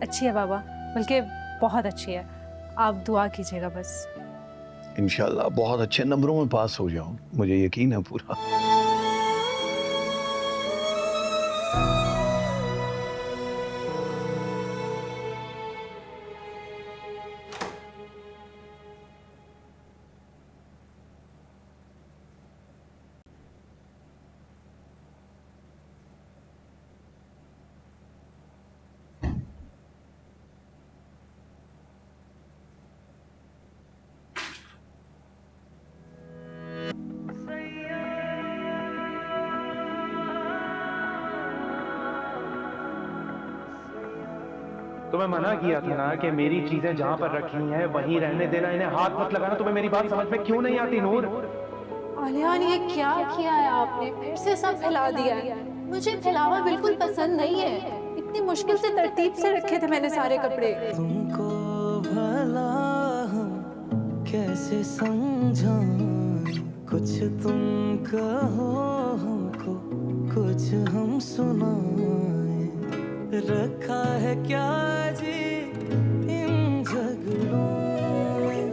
अच्छी है बाबा, बल्कि बहुत अच्छी है। आप दुआ कीजिएगा बस। इंशाल्लाह बहुत अच्छे नंबरों में पास हो जाऊं, मुझे यकीन है पूरा। तुम्हें मना किया था ना कि मेरी चीजें जहां पर रखी हैं वहीं रहने देना, इन्हें हाथ मत लगाना। तुम्हें मेरी बात समझ में क्यों नहीं आती नूर? आलियान, ये क्या किया है आपने? फिर से सब फैला दिया है। मुझे फैलावा बिल्कुल पसंद नहीं है। इतनी मुश्किल से तरतीब से रखे थे मैंने सारे कपड़े। तुमको भला हम कैसे समझाएं, कुछ तुम कहो हमको, कुछ हम सुनाएं। रखा है क्या जी इन झगड़ों में,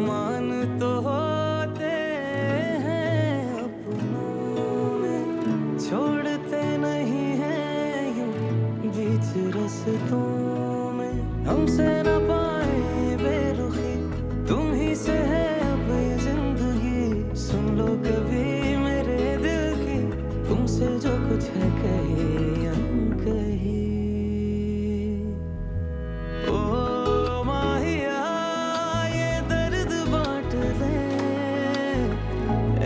मान तो होते हैं अपनों में, छोड़ते नहीं हैं यूं बीच रस्तों में। हमसे न पाए बेरुखी, तुम ही से है अब ये जिंदगी। सुन लो कभी मेरे दिल की, तुमसे जो कुछ है कही अनकही। ओ माहिया ये दर्द बांट ले,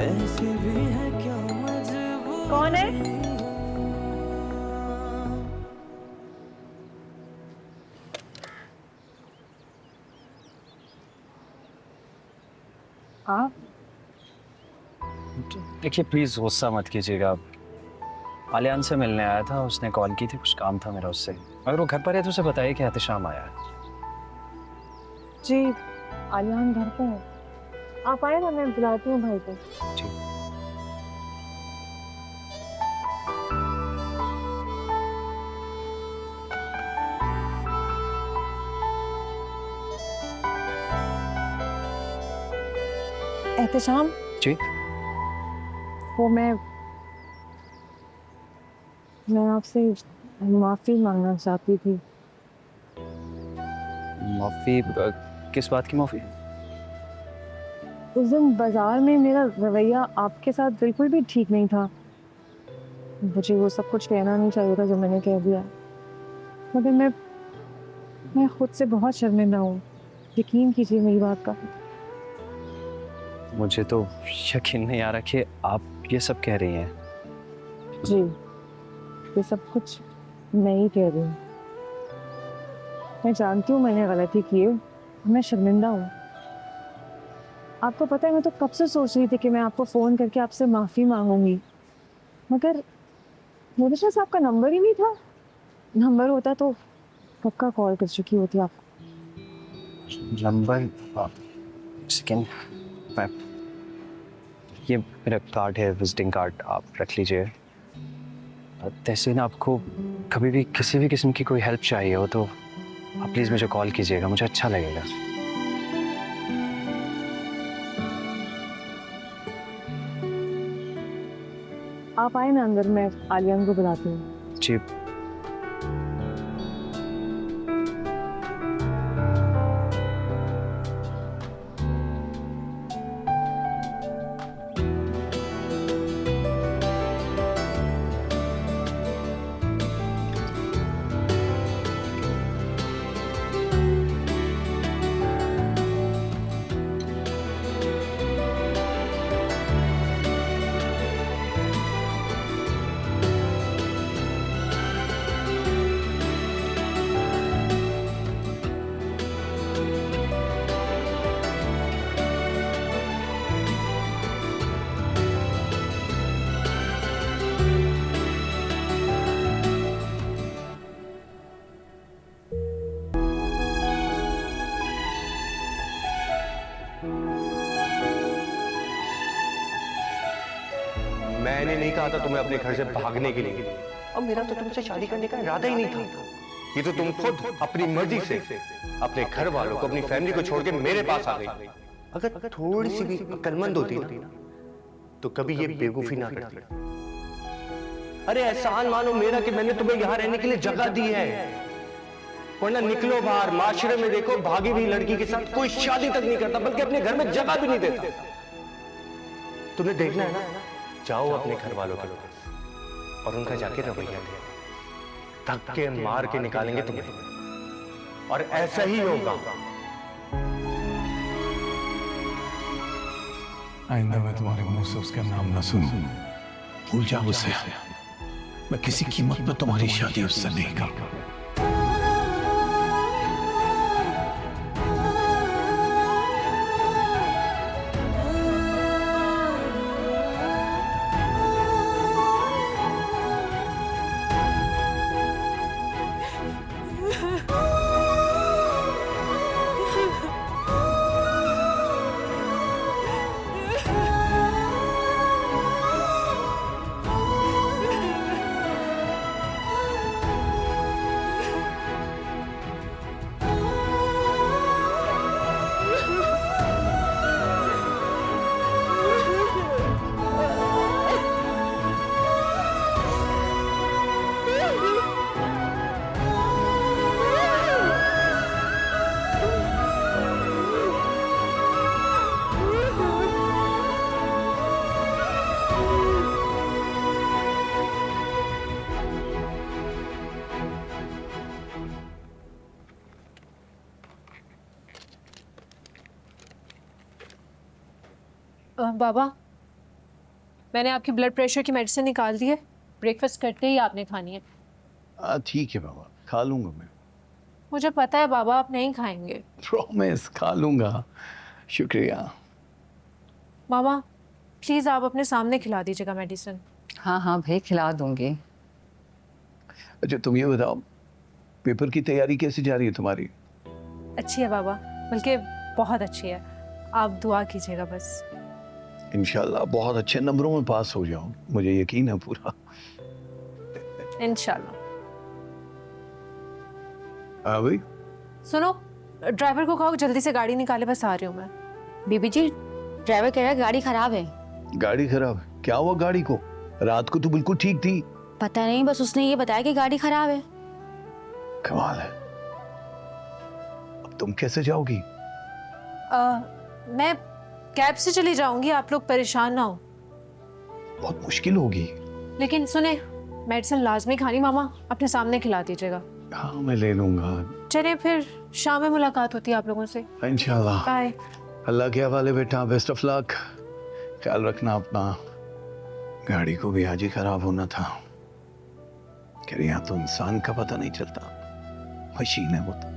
ऐसी भी है क्या मजबूरी। कौन है? हाँ, देखिए प्लीज़ गुस्सा मत कीजिएगा। आलियान से मिलने आया था, उसने कॉल की थी, कुछ काम था मेरा उससे। अगर वो घर पर है तो उसे बताइए कि एहतिशाम आया है। जी आलियान घर पे है। आप आए ना, मैं बुलाती हूँ भाई को। जी। एहतिशाम जी। वो मैं आपसे माफ़ी मांगना चाहती थी। माफ़ी? किस बात की माफ़ी? उस दिन बाजार में मेरा रवैया आपके साथ बिल्कुल भी ठीक नहीं था। मुझे वो सब कुछ कहना नहीं चाहिए था जो मैंने कह दिया, मगर मैं खुद से बहुत शर्मिंदा हूँ। यकीन कीजिए मेरी बात का। मुझे तो यकीन नहीं आ रहा कि आप ये सब कह रही हैं। जी, ये सब कुछ मैं ही कह रही हूँ। मैं जानती हूँ मैंने गलती की है, मैं शर्मिंदा हूँ। आपको पता है, मैं तो कब से सोच रही थी कि मैं आपको फ़ोन करके आपसे माफ़ी मांगूंगी, मगर मेरे पास आपका नंबर ही नहीं था। नंबर होता तो पक्का कॉल कर चुकी होती आपको। नंबर? सेकेंड, मैं ये मेरा कार्ड है, विजिटिंग कार्ड, आप रख लीजिए। तहसीन, आपको कभी भी किसी भी किस्म की कोई हेल्प चाहिए हो तो आप प्लीज़ मुझे कॉल कीजिएगा, मुझे अच्छा लगेगा। आप आए ना अंदर, मैं आलियान को बुलाती हूँ। जी। मैंने नहीं कहा था तुम्हें अपने घर से भागने के लिए, और मेरा तो तुमसे शादी करने का इरादा ही नहीं था। ये तो तुम खुद अपनी मर्जी से अपने घर वालों को, अपनी फैमिली को छोड़ के मेरे पास आ गई। अगर थोड़ी सी भी अक्लमंद होती ना तो कभी ये बेवकूफी ना करती। अरे एहसान मानो मेरा कि मैंने तुम्हें यहां रहने के लिए जगह दी है, वरना निकलो बाहर, माशरे में देखो भागी हुई लड़की के साथ कोई शादी तक नहीं करता, बल्कि अपने घर में जगह भी नहीं देता। तुम्हें देखना है ना, जाओ अपने घर वालों के पास और उनका जाके रवैया देखो। धक्के मार के निकालेंगे तुम्हें, और ऐसा ही होगा। आइंदा मैं तुम्हारे मुंह से उसका नाम न सुनूं। भूल जाओ उसे। मैं किसी कीमत पर तुम्हारी शादी उससे नहीं करूंगा। बाबा, मैंने आपकी ब्लड प्रेशर की मेडिसिन निकाल दी है, ब्रेकफास्ट करते ही आपने खानी है। ठीक है बाबा, खा लूंगा मैं। मुझे पता है बाबा आप नहीं खाएंगे। प्रॉमिस, खा लूंगा। शुक्रिया। मामा प्लीज़ आप अपने सामने खिला दीजिएगा मेडिसिन। हाँ हाँ भाई, खिला दूंगी। अच्छा तुम ये बताओ, पेपर की तैयारी कैसे जा रही है तुम्हारी? अच्छी है बाबा, बल्कि बहुत अच्छी है। आप दुआ कीजिएगा बस। इंशाल्लाह बहुत अच्छे नंबरों में पास हो जाऊं, मुझे यकीन है पूरा। इंशाल्लाह। हाँ भाई। सुनो, ड्राइवर को कहो जल्दी से गाड़ी निकाले, बस आ रही हूँ मैं। बीबी जी, ड्राइवर कह रहा है गाड़ी खराब है। गाड़ी खराब? क्या हुआ गाड़ी को? रात को तो बिल्कुल ठीक थी। पता नहीं, बस उसने ये बताया कि गाड़ी खराब है। कमाल है। अब तुम कैसे जाओगी? मैं कैब से चली जाऊंगी, आप लोग परेशान ना हो। बहुत मुश्किल होगी। लेकिन सुने, मेडिसिन लाजमी खानी मामा, अपने सामने खिला दीजिएगा। हाँ मैं ले लूंगा। चलिए फिर शाम में मुलाकात होती है आप लोगों से। इंशाल्लाह। बाय। अल्लाह के हवाले बेटा, बेस्ट ऑफ लक। ख्याल रखना अपना। गाड़ी को भी आज ही खराब होना था। कह रही, यहाँ तो इंसान का पता नहीं चलता, मशीन है वो तो।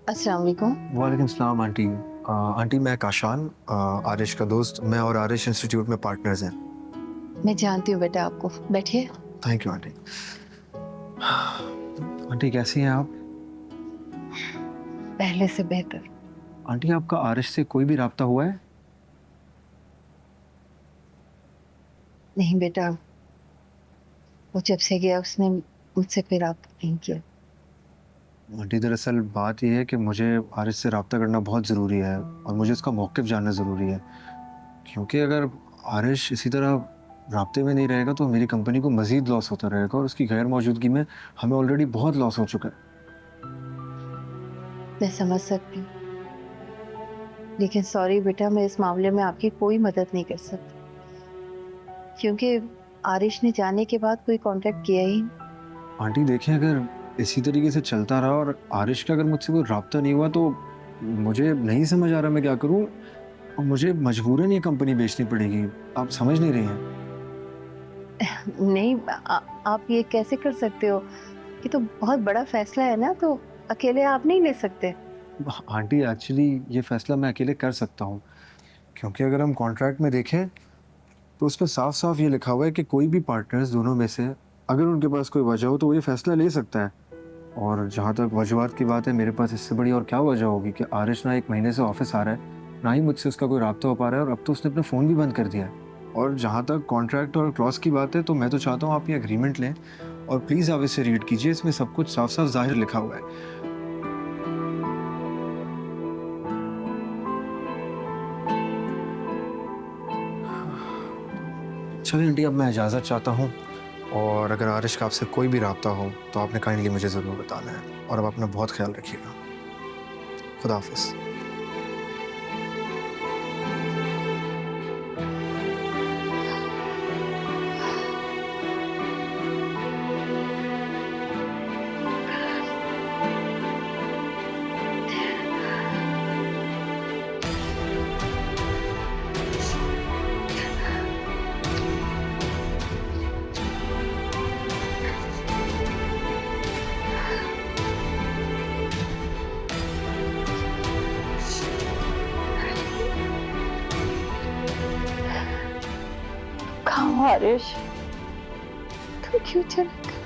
अस्सलाम वालेकुम। वालेकुम सलाम आंटी। आंटी मैं काशान, आरिश का दोस्त। मैं और आरिश इंस्टीट्यूट में पार्टनर्स हैं। मैं जानती हूँ बेटा आपको, बैठिए। Thank you aunty. आंटी कैसी हैं आप? पहले से बेहतर। आंटी आपका आरिश से कोई भी राब्ता हुआ है? नहीं बेटा, वो जब से गया उसने मुझसे फिर आप नहीं किया। आंटी दरअसल बात यह है कि मुझे आरिश से रब्ता करना बहुत ज़रूरी है और मुझे उसका मौक़िफ़ जानना ज़रूरी है, क्योंकि अगर आरिश इसी तरह राब्ते में नहीं रहेगा तो मेरी कंपनी को मज़ीद लॉस होता रहेगा और उसकी गैर मौजूदगी में हमें ऑलरेडी बहुत लॉस हो चुका है। मैं समझ सकती हूँ, लेकिन सॉरी बेटा, मैं इस मामले में आपकी कोई मदद नहीं कर सकती, क्योंकि आरिश ने जाने के बाद कोई कांटेक्ट किया ही नहीं। आंटी देखें, अगर इसी तरीके से चलता रहा और आरिश का अगर मुझसे कोई राब्ता नहीं हुआ तो मुझे नहीं समझ आ रहा मैं क्या करूं, और मुझे मजबूरन ये कंपनी बेचनी पड़ेगी। आप समझ नहीं रही हैं। नहीं, आप ये कैसे कर सकते हो? ये तो बहुत बड़ा फैसला है ना, तो अकेले आप नहीं ले सकते। आंटी एक्चुअली ये फैसला मैं अकेले कर सकता हूँ, क्योंकि अगर हम कॉन्ट्रैक्ट में देखें तो उस पर साफ साफ ये लिखा हुआ है कि कोई भी पार्टनर्स दोनों में से अगर उनके पास कोई वजह हो तो वो ये फैसला ले सकता है। और जहाँ तक वजूहत की बात है, मेरे पास इससे बड़ी और क्या वजह होगी कि आरिश ना 1 महीने से ऑफिस आ रहा है, ना ही मुझसे उसका कोई राब्ता हो पा रहा है, और अब तो उसने अपना फ़ोन भी बंद कर दिया है। और जहाँ तक कॉन्ट्रैक्ट और क्लॉज की बात है, तो मैं तो चाहता हूँ आप ये एग्रीमेंट लें और प्लीज़ आप इसे रीड कीजिए, इसमें सब कुछ साफ साफ जाहिर लिखा हुआ है। चलिए आंटी, अब मैं इजाज़त चाहता हूँ, और अगर आरिश का आपसे कोई भी राब्ता हो तो आपने काइंडली मुझे ज़रूर बताना है, और अब अपना बहुत ख्याल रखिएगा। खुदा हाफिज़। कहाँ हो आरिश? तू क्यों चला गया?